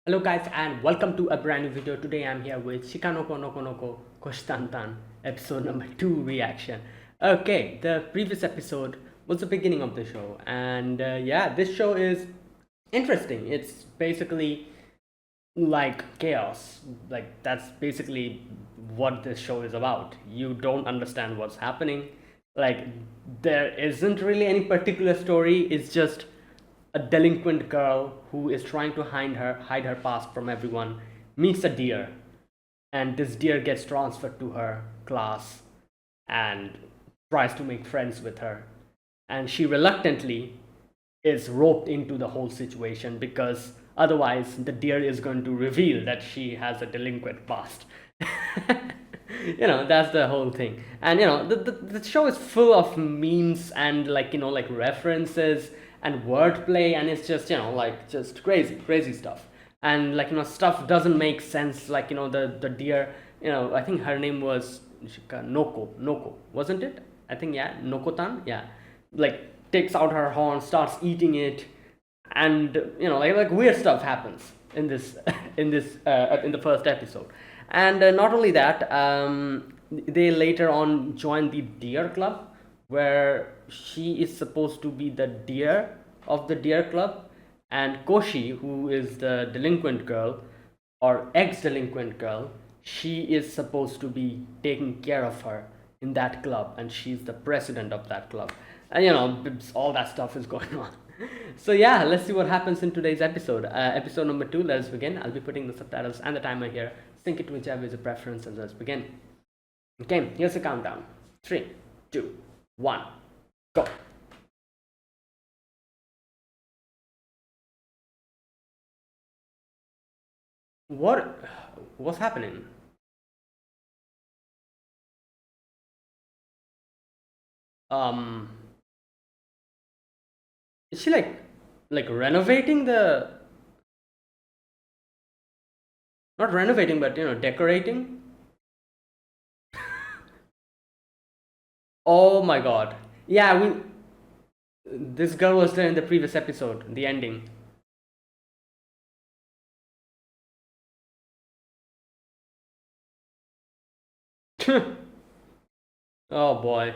Hello guys and welcome to a brand new video. Today I'm here with Shikanoko Nokonoko Koshitantan episode number 2 reaction. Okay, the previous episode was the beginning of the show and yeah, this show is interesting. It's basically like chaos. Like that's basically what this show is about. You don't understand what's happening. Like there isn't really any particular story. It's just a delinquent girl who is trying to hide her past from everyone meets a deer, and this deer gets transferred to her class and tries to make friends with her, and she reluctantly is roped into the whole situation because otherwise the deer is going to reveal that she has a delinquent past. That's the whole thing. And the show is full of memes and like references and wordplay, and it's just like just crazy stuff. And stuff doesn't make sense, like the deer, I think her name was Noko, wasn't it? I think, yeah, Nokotan, yeah. Like takes out her horn, starts eating it, and like weird stuff happens in this in the first episode. And not only that, they later on join the deer club, where she is supposed to be the deer of the deer club, and Koshi, who is the delinquent girl or ex-delinquent girl, she is supposed to be taking care of her in that club, and she's the president of that club. And all that stuff is going on. So yeah, let's see what happens in today's episode. Episode number 2, let us begin. I'll be putting the subtitles and the timer here. Sync it to whichever is your preference, and let's begin. Okay, here's the countdown. 3, 2, 1, go. What's happening? Um, is she like renovating the, not renovating, but decorating? Oh my god. Yeah, this girl was there in the previous episode, the ending. Oh boy.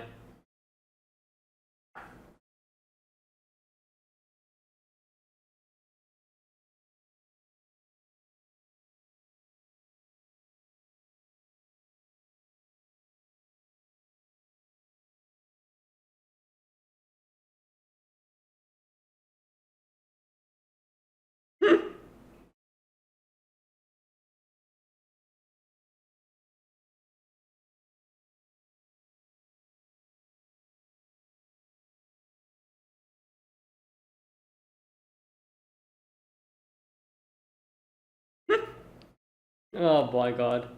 Oh boy, god.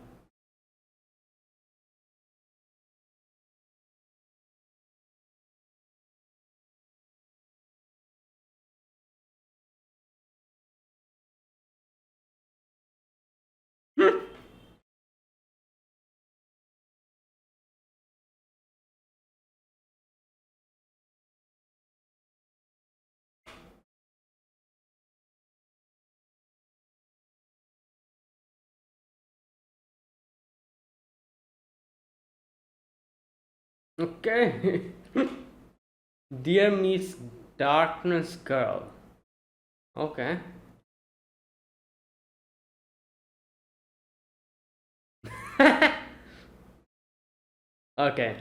Okay. Dear Miss Darkness Girl. Okay. Okay.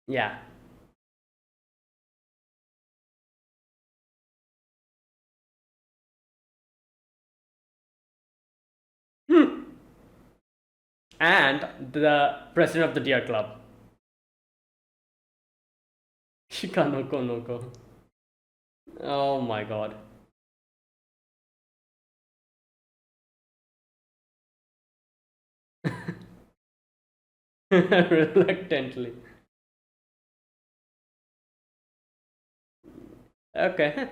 Yeah. And the president of the Deer Club. Shikanoko Noko. Oh my god. Reluctantly. Okay.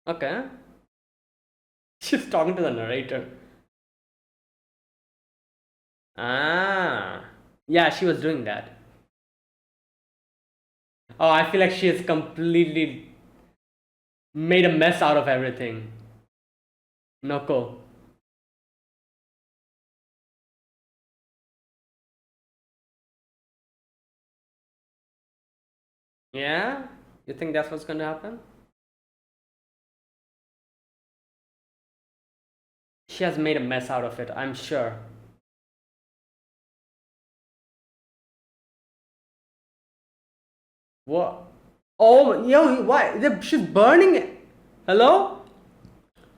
Okay. She's talking to the narrator. Ah. Yeah, she was doing that. Oh, I feel like she is completely. Made a mess out of everything. Noko. Yeah? You think that's what's gonna happen? She has made a mess out of it, I'm sure. What? Oh, yo, why? She's burning it. Hello?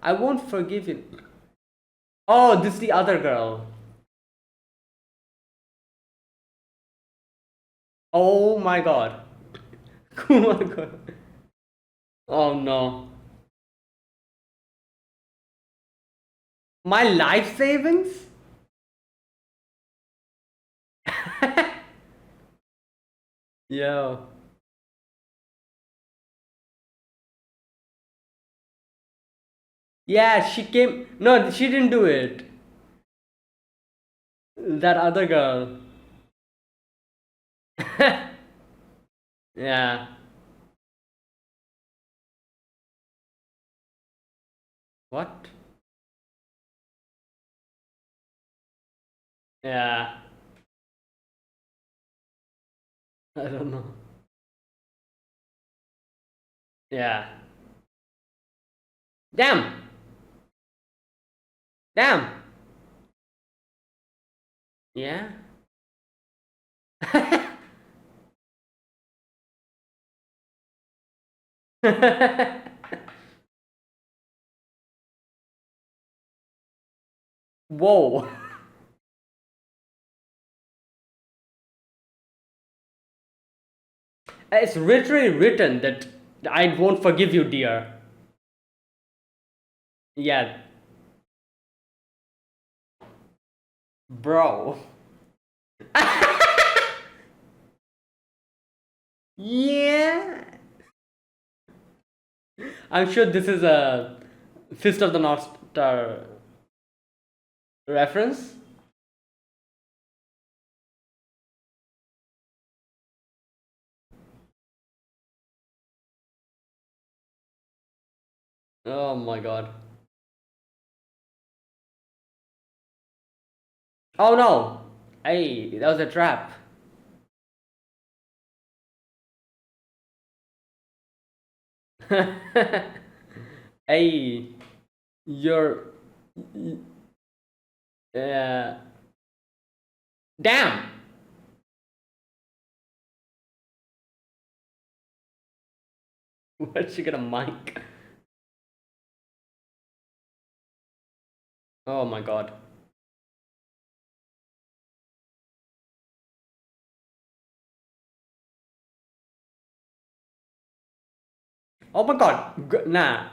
I won't forgive you. Oh, this is the other girl. Oh my god. Oh my god. Oh no. My life savings? Yo. Yeah, she came. No, she didn't do it. That other girl. Yeah. What? Yeah. I don't know. Yeah. Damn. Damn. Yeah. Whoa. It's literally written that I won't forgive you, dear. Yeah. Bro. Yeah. I'm sure this is a Fist of the North Star reference. Oh my god. Oh no! Hey, that was a trap. Hey, you're. Uh, damn! Where'd she get a mic? Oh my god. Oh my god! Nah.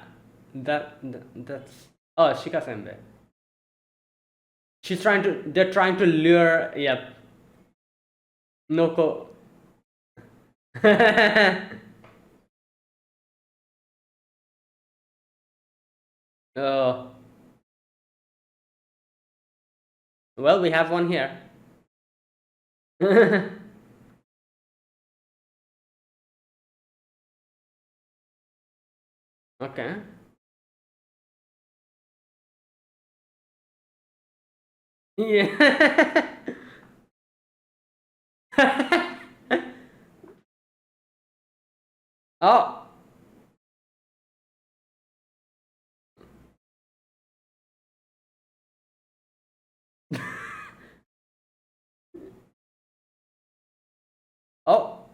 That's. Oh, Shika Senbei. She's trying to. They're trying to lure. Yep. Noko. Oh. Well, we have one here. Okay. Yeah. Oh. Oh.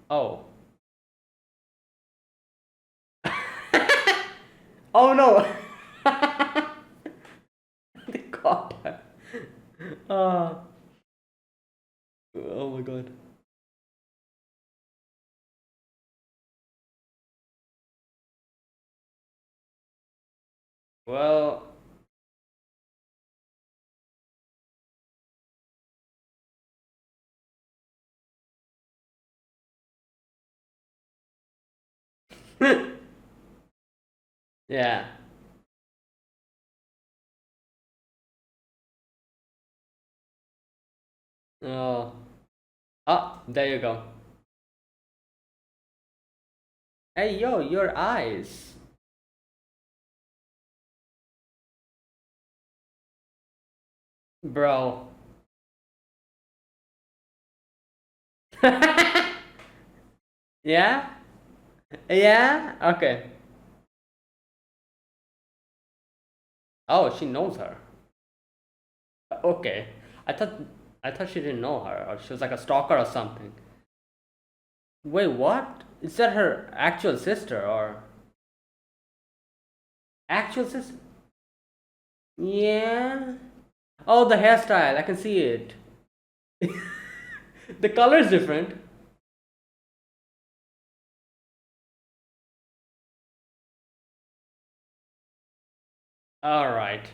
Oh. Oh no. They caught her. Oh. Oh my god. Well. Yeah. Oh. Oh, there you go. Hey, yo, your eyes. Bro. Yeah? Yeah? Okay. Oh, she knows her. Okay. I thought I thought she didn't know her, or she was like a stalker or something. Wait, what? Is that her actual sister or actual sister? Yeah. Oh, the hairstyle. I can see it. The color is different. All right.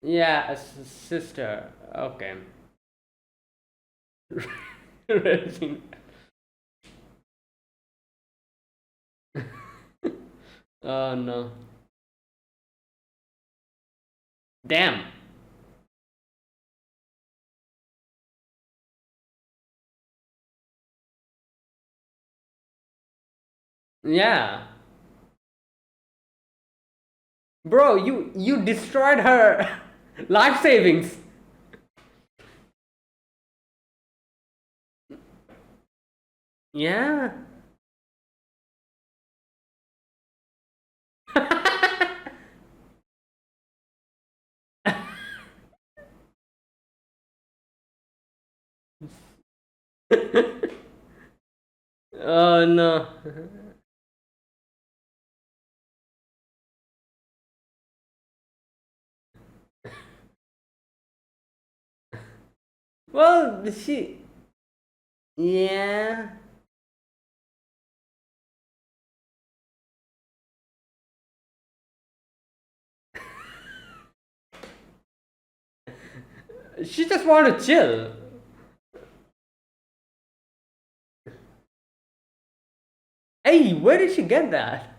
Yeah, a sister. Okay. Regine. Oh no. Damn. Yeah. Bro, you destroyed her life savings. Yeah. Oh no. Well, yeah. She just wanted to chill. Hey, where did she get that?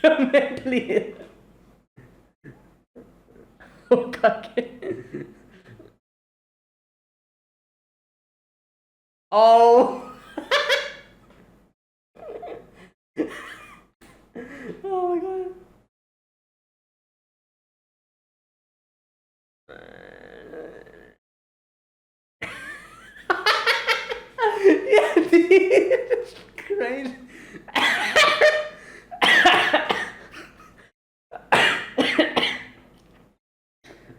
You're mentally ill. Okay. Oh. Oh my god. Yeah, dude. It's crazy.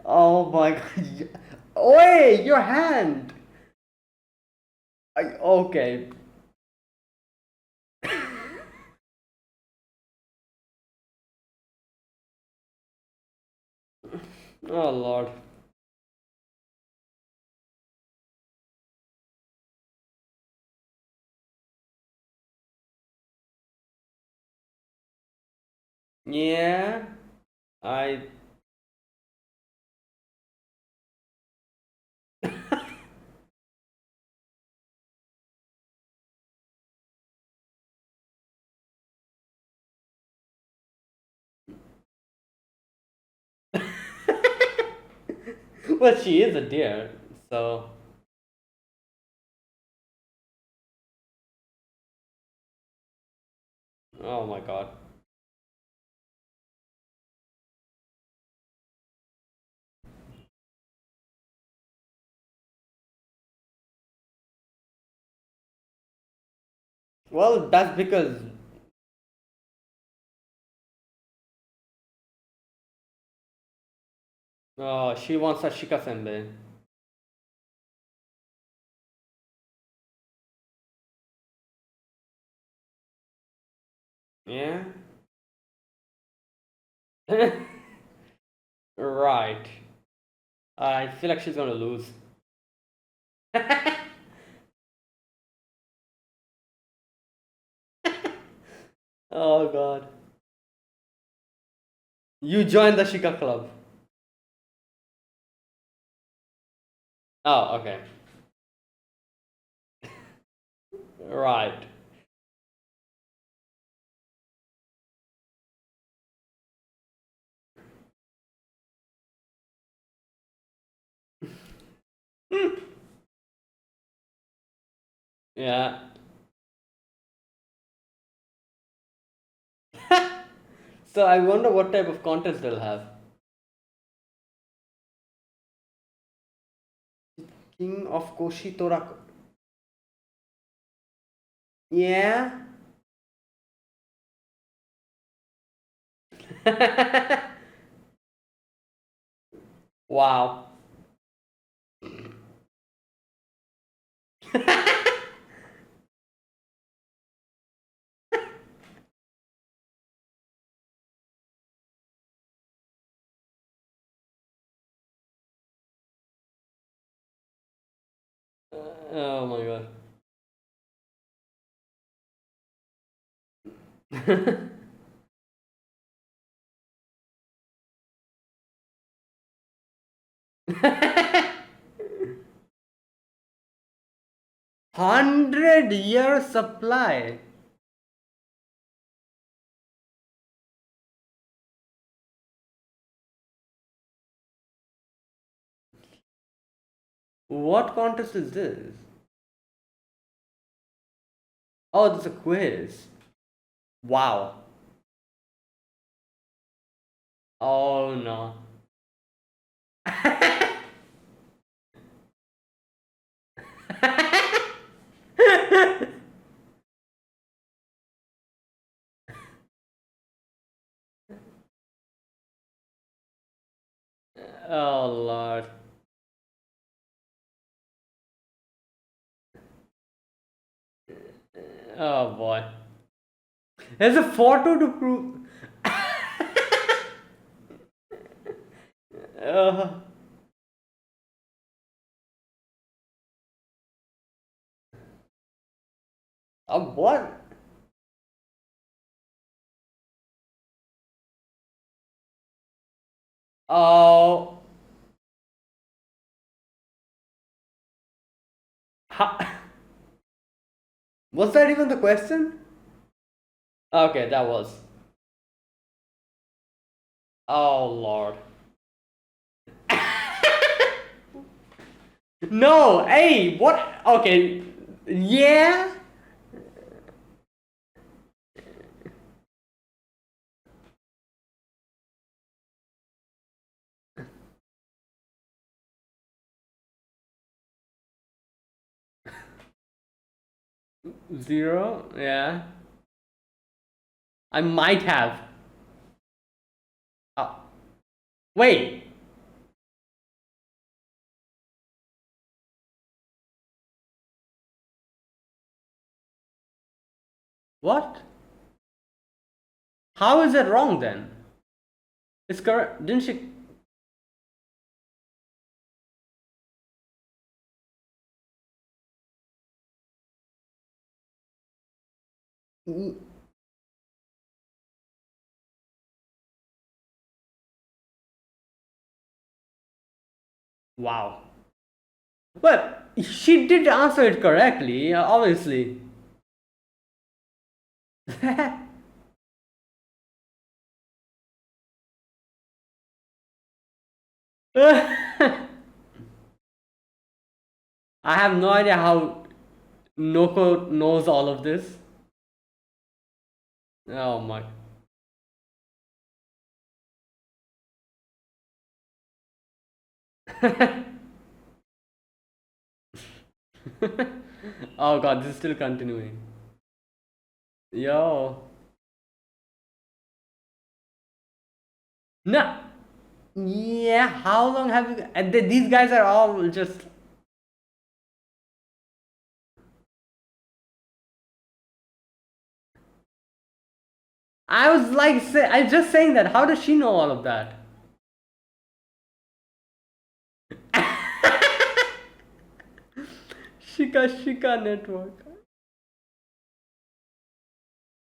Oh my god. Wait, your hand. Okay. Oh lord. Yeah. I. Well, she is a deer, so. Oh my god. Well, that's because. Oh, she wants a shikasenbe. Yeah. Right. I feel like she's gonna lose. Oh god. You joined the Shika club. Oh, okay. Right. Yeah. So I wonder what type of contest they'll have. King of Koshitora. Yeah. Wow. Oh my god. 100-year supply. What contest is this? Oh, this is a quiz. Wow. Oh no. Oh lord. Oh boy. There's a photo to prove. Uh, what? Oh. Was that even the question? Okay, that was. Oh lord. No, hey, what? Okay, yeah. 0, yeah. I might have. Oh, wait, what? How is that wrong then? It's correct. Didn't she? Wow. Well, she did answer it correctly, obviously. I have no idea how Noko knows all of this. Oh my. Oh god, this is still continuing. Yo. No. Yeah, how long have you. And these guys are all just. I was like, I was just saying that. How does she know all of that? Shika network.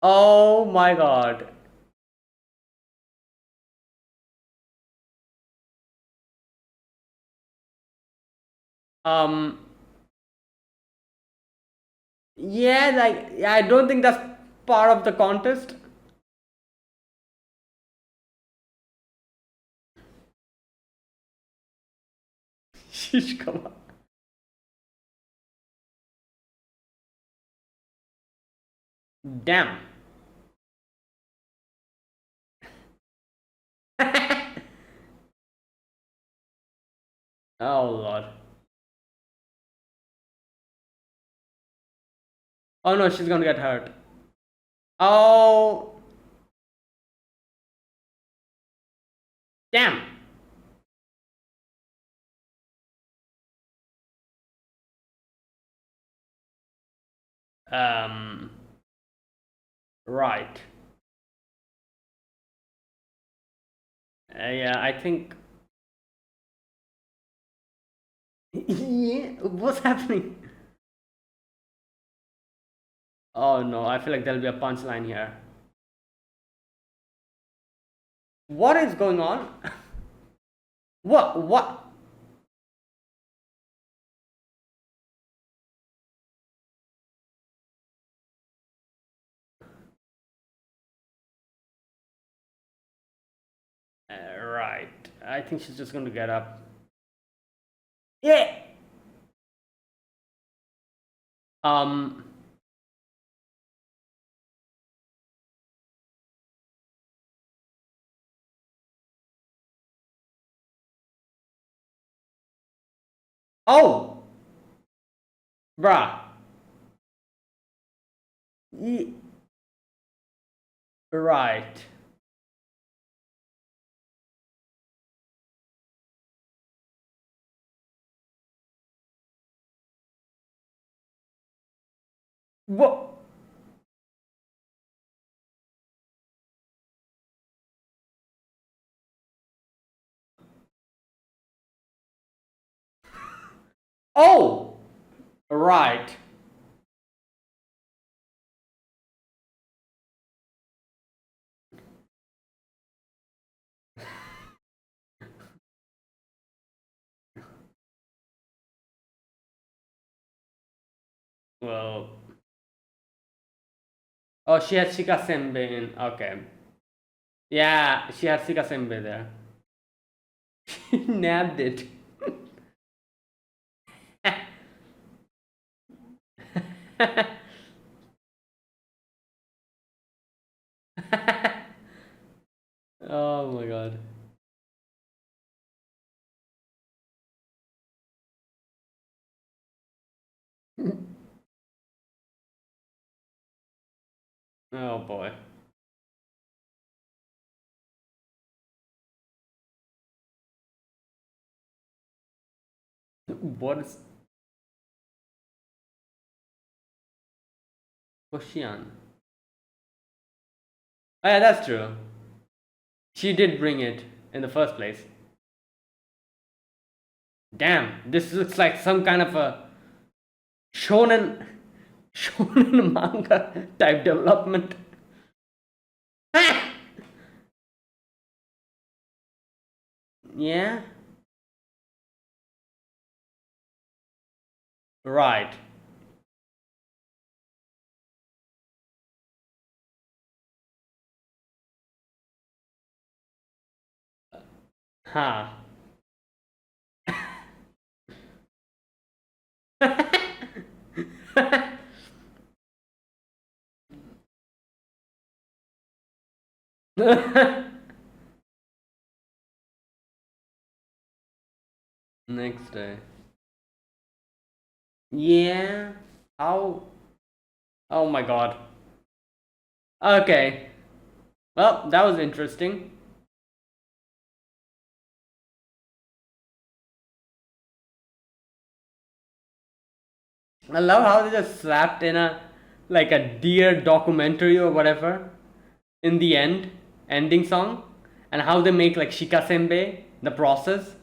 Oh my god. Um, yeah, like, yeah, I don't think that's part of the contest. Shish kebab. Damn. Oh Lord. Oh no, she's gonna get hurt. Oh, damn. Um, right. Yeah, I think. Yeah, what's happening? Oh no, I feel like there'll be a punchline here. What is going on? What? What? Right. I think she's just going to get up. Yeah. Um. Oh, bruh. Ye- right. What? Oh, right. Well. Oh, she had Shikasembe in. Okay. Yeah, she had Shikasembe there. Nabbed it. Oh my god. Oh boy. What is Koshian? Oh, yeah, that's true. She did bring it in the first place. Damn, this looks like some kind of a shonen shonen manga type development. Yeah, right. Huh. Next day. Yeah. How? Oh my god. Okay. Well, that was interesting. I love how they just slapped in a like a deer documentary or whatever in the ending song, and how they make like shikasembe the process.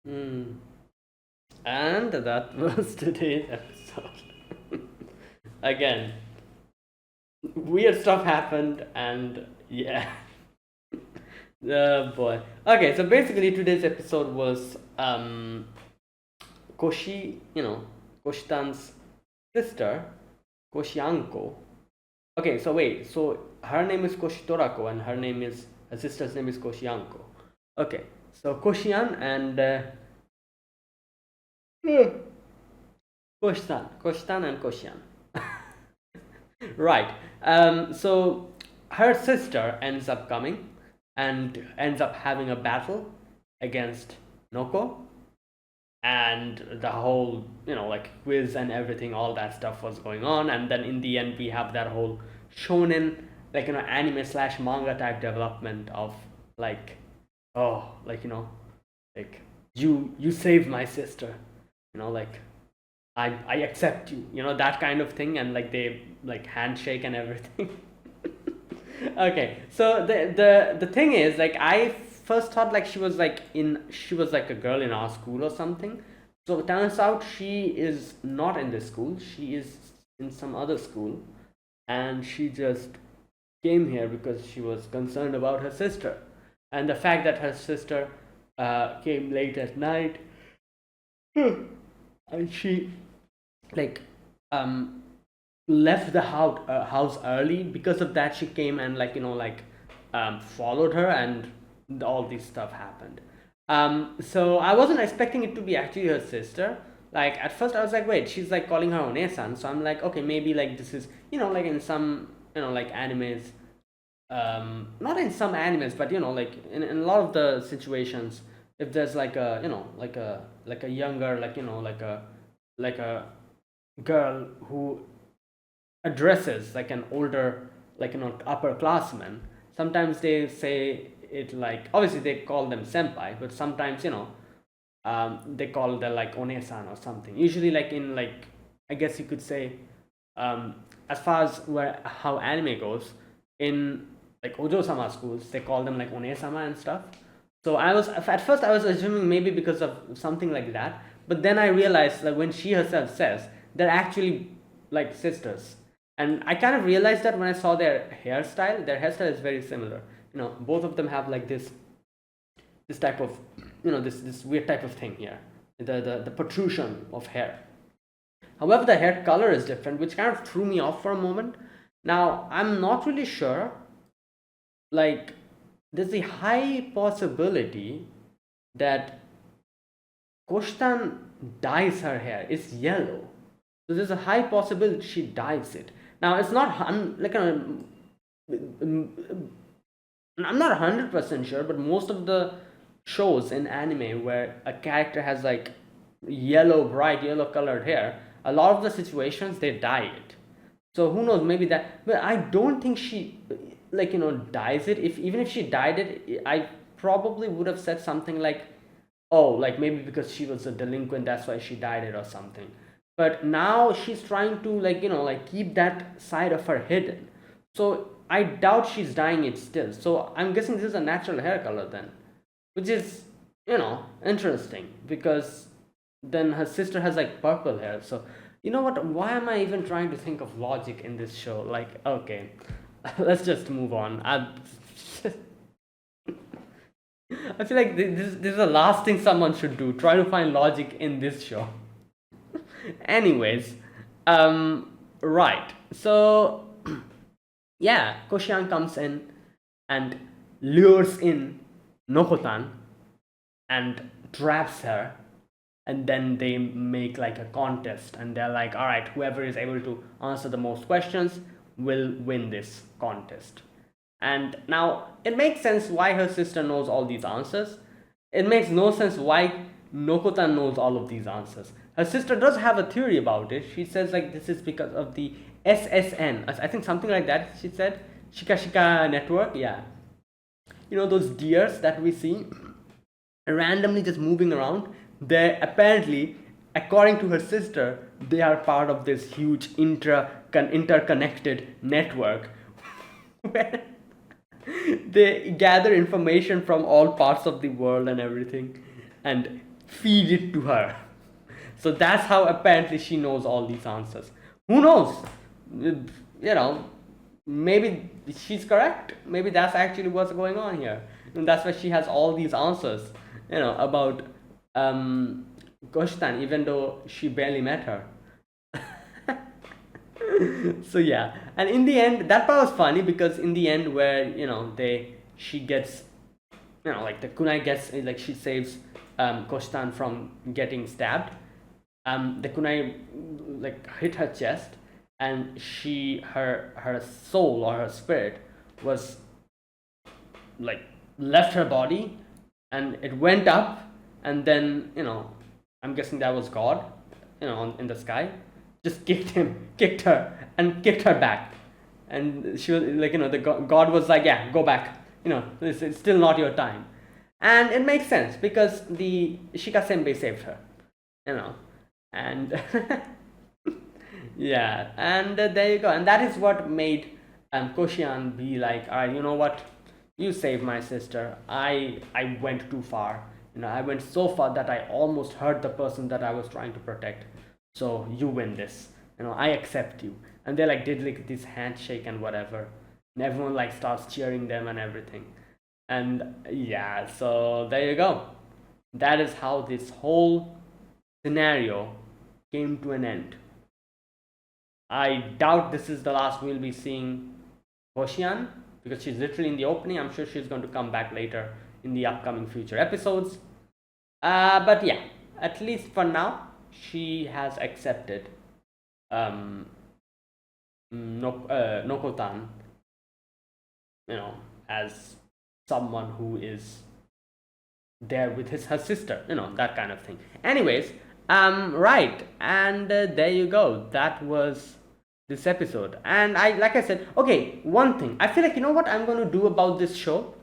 Mm. And that was today's episode. Again, weird stuff happened, and yeah. Boy. Okay, so basically today's episode was Koshi, Koshitan's sister, Koshianko. Okay, so wait, so her name is Koshitorako and her sister's name is Koshianko. Okay, so Koshian and Koshitan and Koshian. Right. So her sister ends up coming and ends up having a battle against Noko, and the whole like quiz and everything, all that stuff was going on, and then in the end we have that whole shonen, like anime slash manga type development of like, oh, like like you saved my sister, like I accept you, that kind of thing, and like they like handshake and everything. Okay, so the thing is, like, I first thought like she was like a girl in our school or something. So it turns out she is not in this school. She is in some other school, and she just came here because she was concerned about her sister, and the fact that her sister came late at night, and she like left the house early. Because of that, she came and like followed her, and all this stuff happened. So I wasn't expecting it to be actually her sister. Like at first I was like, wait, she's like calling her Onesan, so I'm like, okay, maybe like this is like in some like animes, not in some animes, but like in a lot of the situations, if there's like a like a younger, like like a girl who addresses like an older, like upperclassman, sometimes they say it, like obviously they call them senpai, but sometimes they call them like onesan or something, usually like in like, I guess you could say, as far as where how anime goes, in like ojo-sama schools they call them like one-sama and stuff. So I was, at first I was assuming maybe because of something like that, but then I realized that when she herself says they're actually like sisters, and I kind of realized that when I saw their hairstyle. Their hairstyle is very similar. Both of them have like this type of, this weird type of thing here, the protrusion of hair. However, the hair color is different, which kind of threw me off for a moment. Now I'm not really sure, like there's a high possibility that Koshtan dyes her hair. It's yellow. So there's a high possibility she dyes it. Now it's not like I'm not 100% sure, but most of the shows in anime where a character has like bright yellow colored hair, a lot of the situations they dye it. So who knows, maybe that, but I don't think she like dyes it. If even if she dyed it, I probably would have said something like, oh, like maybe because she was a delinquent, that's why she dyed it or something. But now she's trying to like like keep that side of her hidden. So I doubt she's dyeing it still. So I'm guessing this is a natural hair color then, which is interesting, because then her sister has like purple hair. So you know what? Why am I even trying to think of logic in this show? Like, okay, let's just move on. I feel like this is the last thing someone should do. Try to find logic in this show. Anyways, right. So yeah, Koshian comes in and lures in Nokotan and traps her, and then they make like a contest, and they're like, all right, whoever is able to answer the most questions will win this contest. And now it makes sense why her sister knows all these answers. It makes no sense why Nokotan knows all of these answers. Her sister does have a theory about it. She says like this is because of the SSN. I think something like that she said. Shika network, yeah. Those deers that we see randomly just moving around. They apparently, according to her sister, they are part of this huge interconnected network where they gather information from all parts of the world and everything, and feed it to her. So that's how apparently she knows all these answers. Who knows? You know, maybe she's correct. Maybe that's actually what's going on here. And that's why she has all these answers, about Koshitan, even though she barely met her. So yeah, and in the end, that part was funny because in the end, where she gets, like the kunai gets, like she saves Koshitan from getting stabbed. The kunai like hit her chest, and her soul or her spirit was like left her body, and it went up, and then I'm guessing that was God, in the sky, just kicked her, and kicked her back, and she was like, the God was like, yeah, go back, it's still not your time, and it makes sense because the Shika Senbei saved her, and yeah, and there you go, and that is what made Koshian be like, all right, you know what, you saved my sister. I went too far. I went so far that I almost hurt the person that I was trying to protect. So you win this. I accept you. And they like did like this handshake and whatever. And everyone like starts cheering them and everything. And yeah, so there you go. That is how this whole scenario came to an end. I doubt this is the last we'll be seeing Hoshian, because she's literally in the opening. I'm sure she's going to come back later in the upcoming future episodes. But yeah, at least for now, she has accepted Nokotan, as someone who is there with her sister, that kind of thing. Anyways, right, and there you go. That was this episode, and like I said, okay, one thing I feel like, what I'm going to do about this show.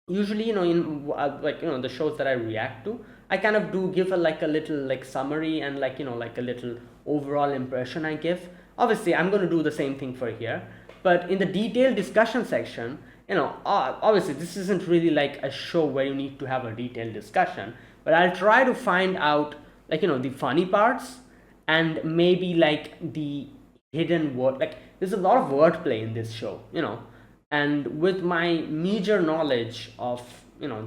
Usually, in like the shows that I react to, I kind of do give a little like summary and like like a little overall impression I give. Obviously, I'm going to do the same thing for here, but in the detailed discussion section, obviously this isn't really like a show where you need to have a detailed discussion, but I'll try to find out like the funny parts, and maybe like the hidden word, like there's a lot of wordplay in this show, and with my meager knowledge of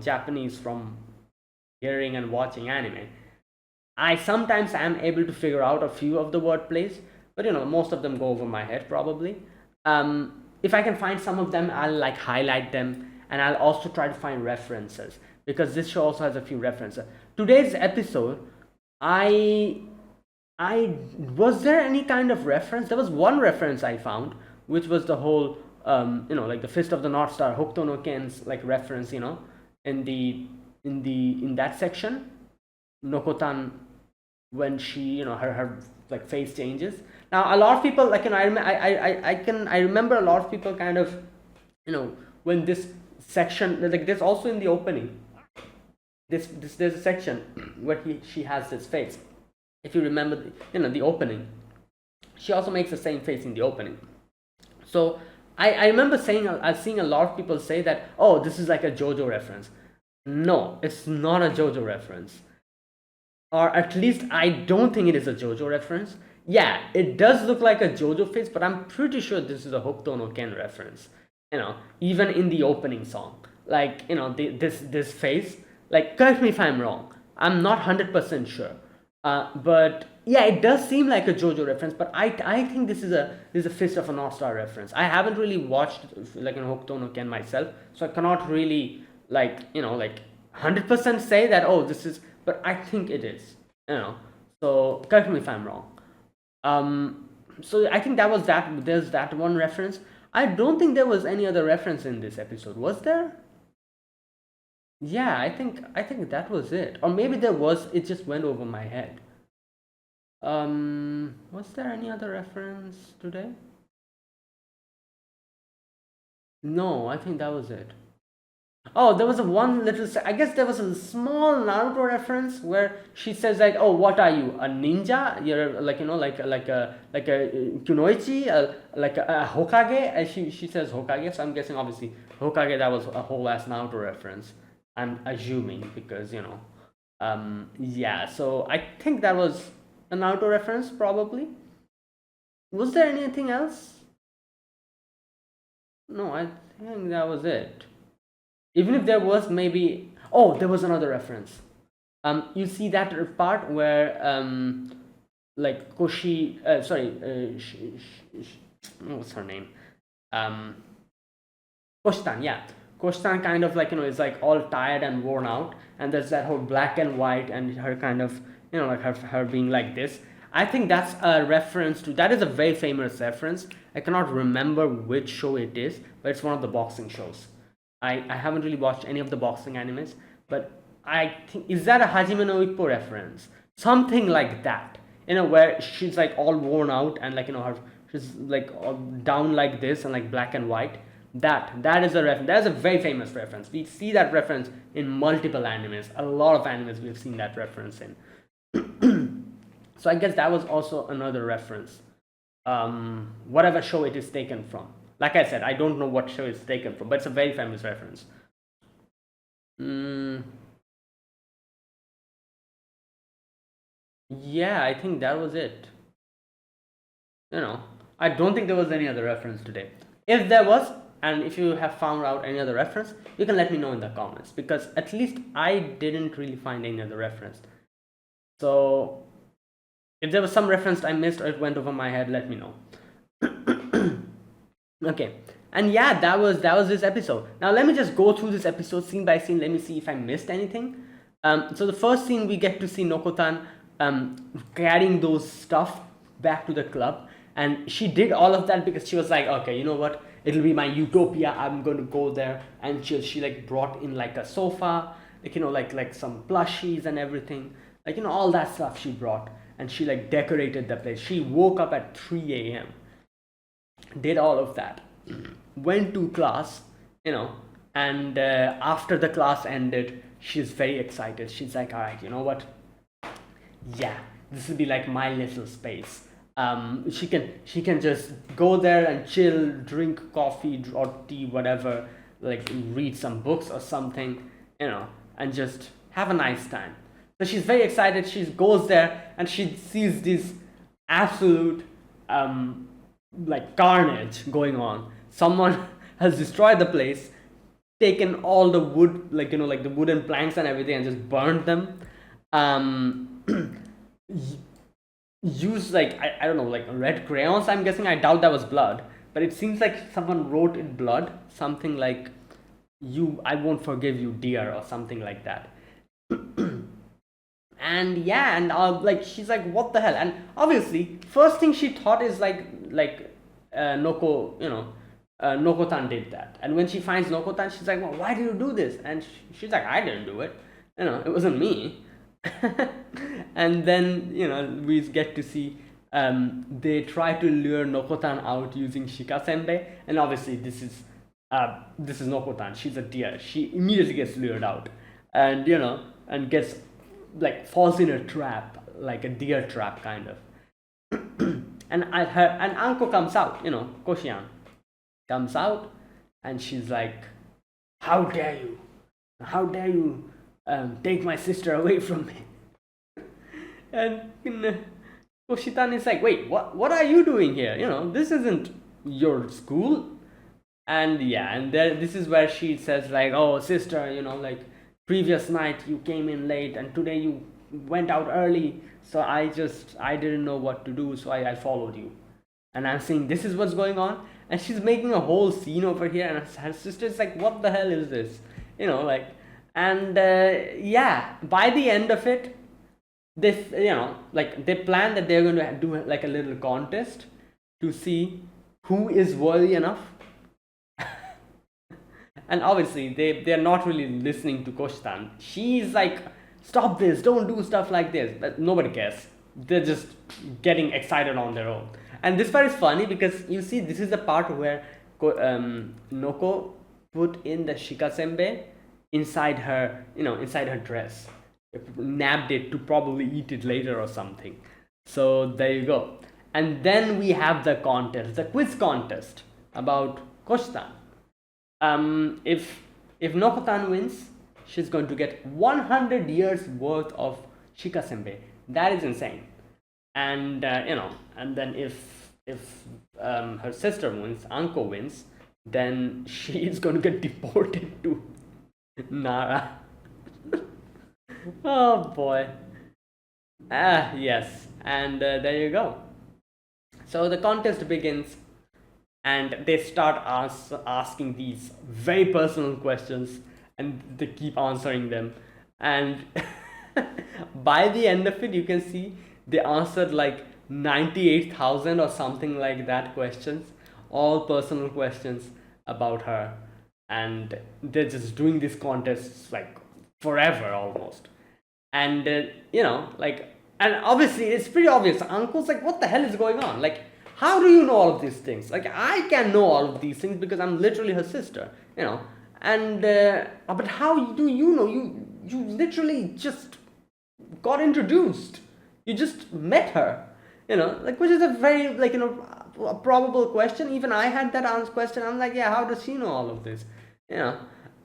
Japanese from hearing and watching anime, I sometimes am able to figure out a few of the wordplays, but most of them go over my head probably. If I can find some of them, I'll like highlight them, and I'll also try to find references, because this show also has a few references. Today's episode, I was there any kind of reference? There was one reference I found, which was the whole like the Fist of the North Star, Hokuto no Ken's like reference, in that section, Nokotan, when she her like face changes. Now a lot of people like I remember a lot of people kind of when this section, like this also in the opening, this there's a section where she has this face. If you remember the opening, she also makes the same face in the opening. So I remember seeing a lot of people say that, oh, this is like a JoJo reference. No, it's not a JoJo reference, or at least I don't think it is a JoJo reference. Yeah, it does look like a JoJo face, but I'm pretty sure this is a Hokuto no Ken reference. Even in the opening song, like this face. Like, correct me if I'm wrong. I'm not 100% sure. But yeah, it does seem like a JoJo reference, but I think this is a Fist of a North Star reference. I haven't really watched like Hokuto no Ken myself, so I cannot really like 100% say that, oh, this is, but I think it is. So correct me if I'm wrong. So I think there's that one reference. I don't think there was any other reference in this episode. Was there? Yeah, I think that was it. Or maybe there was, it just went over my head. Was there any other reference today? No, I think that was it. Oh, there was a one little. I guess there was a small Naruto reference where she says like, "Oh, what are you? A ninja? You're like like a kunoichi, like a Hokage." She says Hokage, so I'm guessing obviously Hokage. That was a whole ass Naruto reference. I'm assuming because Yeah, so I think that was a Naruto reference, probably. Was there anything else? No, I think that was it. Even if there was, maybe. Oh, there was another reference. You see that part where like Koshi, sorry, what's her name? Um, Koshitan, yeah. Koshitan kind of like, is like all tired and worn out, and there's that whole black and white, and her kind of, like her being like this. I think that's a reference to, that is a very famous reference. I cannot remember which show it is, but it's one of the boxing shows. I haven't really watched any of the boxing animes, but I think, is that a Hajime no Ippo reference? Something like that. Where she's like all worn out and like, she's like all down like this and like black and white. That is a reference. That is a very famous reference. We see that reference in multiple animes. A lot of animes we've seen that reference in. So I guess that was also another reference. Whatever show it is taken from. Like I said, I don't know what show it's taken from, but it's a very famous reference. Yeah, I think that was it. I don't think there was any other reference today. If there was, and if you have found out any other reference, you can let me know in the comments, because at least I didn't really find any other reference. So if there was some reference I missed or it went over my head, let me know. Okay, and yeah, that was this episode. Now let me just go through this episode scene by scene. Let me see if I missed anything. So the first scene, we get to see Nokotan carrying those stuff back to the club, and she did all of that because she was like, okay, you know what, it'll be my utopia, I'm going to go there. And she like brought in like a sofa, like some plushies and everything, like all that stuff she brought, and she like decorated the place. She woke up at 3 a.m, did all of that, went to class, and after the class ended, she's very excited. She's like, all right, you know what, yeah, this will be like my little space. She can just go there and chill, drink coffee or tea, whatever, like read some books or something, and just have a nice time. So she's very excited. She goes there and she sees this absolute like carnage going on. Someone has destroyed the place, taken all the wood, like like the wooden planks and everything, and just burned them. Use like, I don't know, like red crayons, I'm guessing. I doubt that was blood, but it seems like someone wrote in blood something like, I won't forgive you, dear, or something like that. And yeah, and like she's like, what the hell? And obviously first thing she thought is like Nokotan did that. And when she finds Nokotan, she's like, well, why did you do this? And she's like, I didn't do it, it wasn't me. And then we get to see they try to lure Nokotan out using Shikasenbei, and obviously this is Nokotan. She's a deer. She immediately gets lured out, and and gets like falls in a trap, like a deer trap kind of. And Anko comes out, Koshian comes out, and she's like, how dare you, take my sister away from me. And Koshitan is like, wait, what are you doing here? This isn't your school. And yeah, and this is where she says like, oh sister, like previous night you came in late and today you went out early, so I didn't know what to do, so I followed you. And I'm saying, this is what's going on. And she's making a whole scene over here, and her sister's like, what the hell is this? Like, and yeah, by the end of it, this like they plan that they're going to do like a little contest to see who is worthy enough. And obviously they're not really listening to Koshitan. She's like, stop this, don't do stuff like this, but nobody cares. They're just getting excited on their own. And this part is funny because you see, this is the part where Noko put in the shikasenbei inside her dress, nabbed it to probably eat it later or something. So there you go. And then we have the contest, the quiz contest about Koshitan. If Nokotan wins, she's going to get 100 years worth of Shika Senbei. That is insane. And and then if her sister wins, Anko wins, then she is going to get deported to Nara. Oh boy. Yes, and there you go. So the contest begins, and they start asking these very personal questions, and they keep answering them. And by the end of it, you can see they answered like 98,000 or something like that questions, all personal questions about her. And they're just doing these contests like forever almost. And and obviously it's pretty obvious. Uncle's like, what the hell is going on? Like, how do you know all of these things? Like, I can know all of these things because I'm literally her sister, and but how do you know? You literally just got introduced. You just met her, like, which is a very, like, a probable question. Even I had that question. I'm like, yeah, how does she know all of this?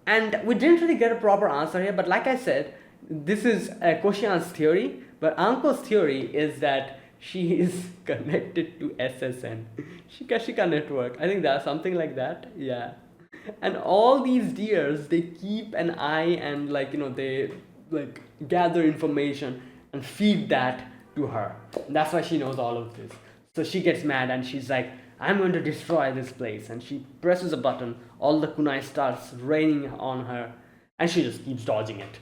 And we didn't really get a proper answer here. But like I said, this is Koshian's theory. But Anko's theory is that she is connected to SSN, Shika network. I think that's something like that. Yeah. And all these deers, they keep an eye, and they like gather information and feed that to her. That's why she knows all of this. So she gets mad and she's like, I'm going to destroy this place. And she presses a button, all the kunai starts raining on her, and she just keeps dodging it.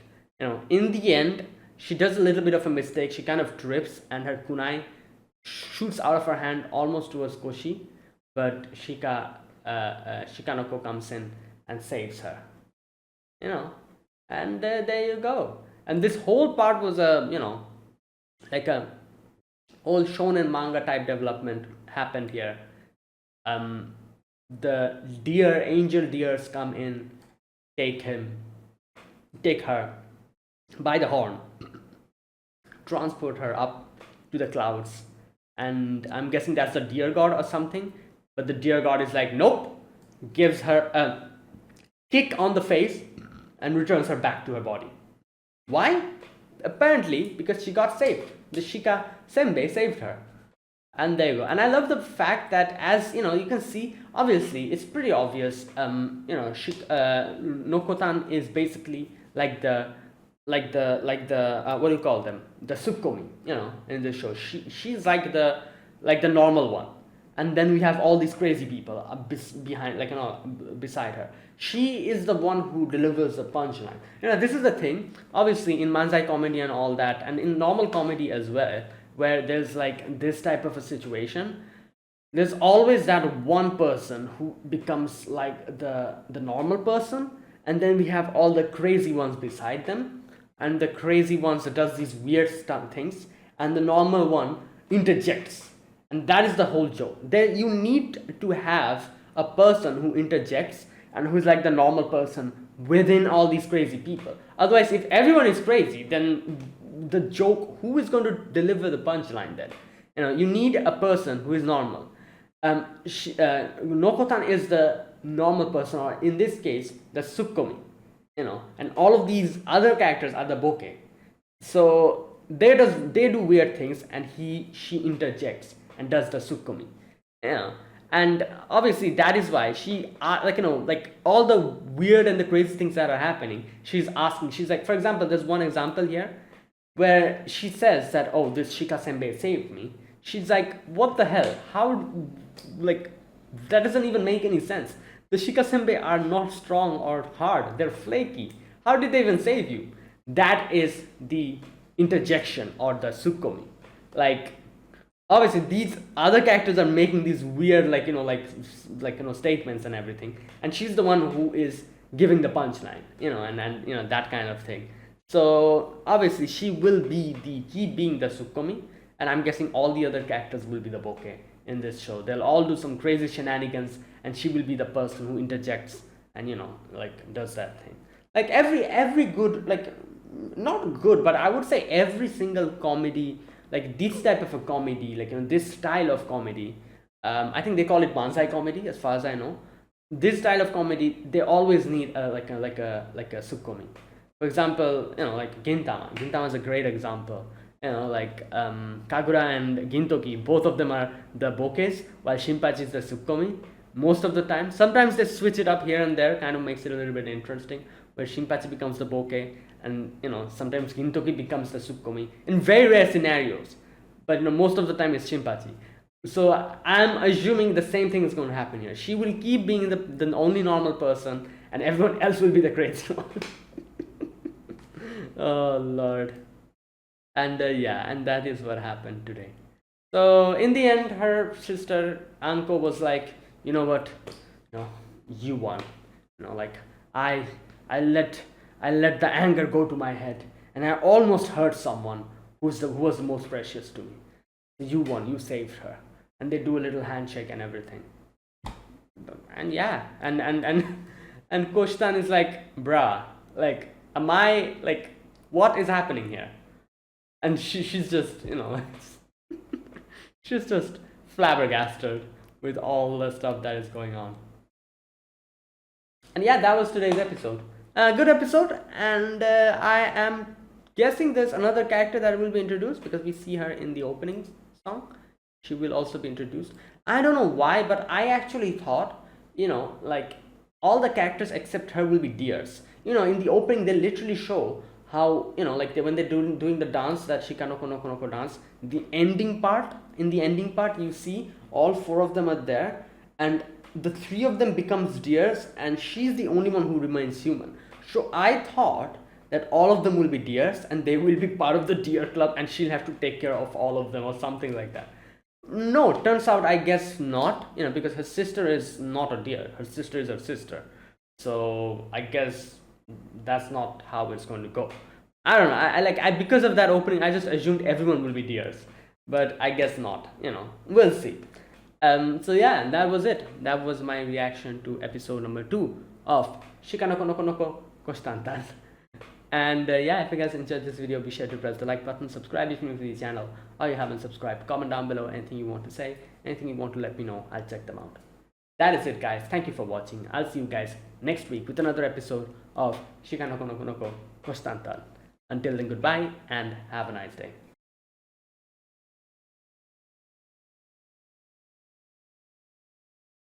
In the end, she does a little bit of a mistake. She kind of trips and her kunai shoots out of her hand almost towards Koshi, but Shikanoko comes in and saves her. And there you go. And this whole part was like a whole shonen manga type development happened here. The angel deers come in, take her by the horn, transport her up to the clouds, and I'm guessing that's the deer god or something. But the deer god is like, nope, gives her a kick on the face and returns her back to her body. Why? Apparently because she got saved. The Shika Senbei saved her. And there you go. And I love the fact that, as you can see, obviously it's pretty obvious. Nokotan is basically like the what do you call them? The Tsukomi, in the show. She's like the normal one. And then we have all these crazy people behind, beside her. She is the one who delivers the punchline. This is the thing. Obviously, in manzai comedy and all that, and in normal comedy as well, where there's like this type of a situation, there's always that one person who becomes like the normal person, and then we have all the crazy ones beside them, and the crazy ones that does these weird things, and the normal one interjects. And that is the whole joke. There you need to have a person who interjects and who's like the normal person within all these crazy people. Otherwise, if everyone is crazy, then the joke, who is going to deliver the punchline then? You need a person who is normal. Nokotan is the normal person, or in this case, the Tsukomi. And all of these other characters are the bokeh. So they do weird things, and she interjects and does the Tsukomi. And obviously that is why she like all the weird and the crazy things that are happening, she's asking. She's like, for example, there's one example here where she says that, oh, this Shika Senbei saved me. She's like, what the hell? How, like, that doesn't even make any sense. The Shika Senbei are not strong or hard. They're flaky. How did they even save you? That is the interjection, or the Tsukomi. Like, obviously these other characters are making these weird statements and everything, and she's the one who is giving the punchline, and that kind of thing. So obviously she will be keep being the Tsukomi, and I'm guessing all the other characters will be the bokeh in this show. They'll all do some crazy shenanigans, and she will be the person who interjects and does that thing. Like every good, like, not good, but I would say every single comedy, like this type of a comedy, this style of comedy, I think they call it manzai comedy as far as I know. This style of comedy, they always need a Tsukomi. For example, like Gintama. Gintama is a great example. Like Kagura and Gintoki, both of them are the bokehs, while Shinpachi is the Tsukomi. Most of the time, sometimes they switch it up here and there, kind of makes it a little bit interesting, where Shinpachi becomes the bokeh, and sometimes Gintoki becomes the Tsukomi in very rare scenarios. But most of the time it's Shinpachi. So I'm assuming the same thing is going to happen here. She will keep being the only normal person, and everyone else will be the crazy one. Oh Lord. And yeah, and that is what happened today. So in the end, her sister Anko was like, you know what, you know, you won. Like I, I let, I let the anger go to my head, and I almost hurt someone who was the most precious to me. You won. You saved her. And they do a little handshake and everything. And yeah, and Koshtan is like, bruh, like, am I like, what is happening here? And she's just, she's just flabbergasted with all the stuff that is going on. And yeah, that was today's episode. Good episode, and I am guessing there's another character that will be introduced because we see her in the opening song. She will also be introduced. I don't know why, but I actually thought, like all the characters except her will be deers. In the opening, they literally show how, like when they're doing the dance, that Shikanoko Nokonoko dance, in the ending part, you see all four of them are there, and the three of them becomes deers, and she's the only one who remains human. So I thought that all of them will be deers, and they will be part of the deer club, and she'll have to take care of all of them or something like that. No, turns out I guess not, because her sister is not a deer. Her sister is her sister. So I guess that's not how it's going to go. I don't know. I because of that opening, I just assumed everyone will be deers, but I guess not. We'll see. So yeah, that was it. That was my reaction to episode number 2 of Shikanoko Nokonoko Koshitantan. And yeah, if you guys enjoyed this video, be sure to press the like button, subscribe if you're new to the channel, or you haven't subscribed. Comment down below anything you want to say, anything you want to let me know. I'll check them out. That is it, guys. Thank you for watching. I'll see you guys next week with another episode of Shikanoko Nokonoko Koshitantan. Until then, goodbye and have a nice day.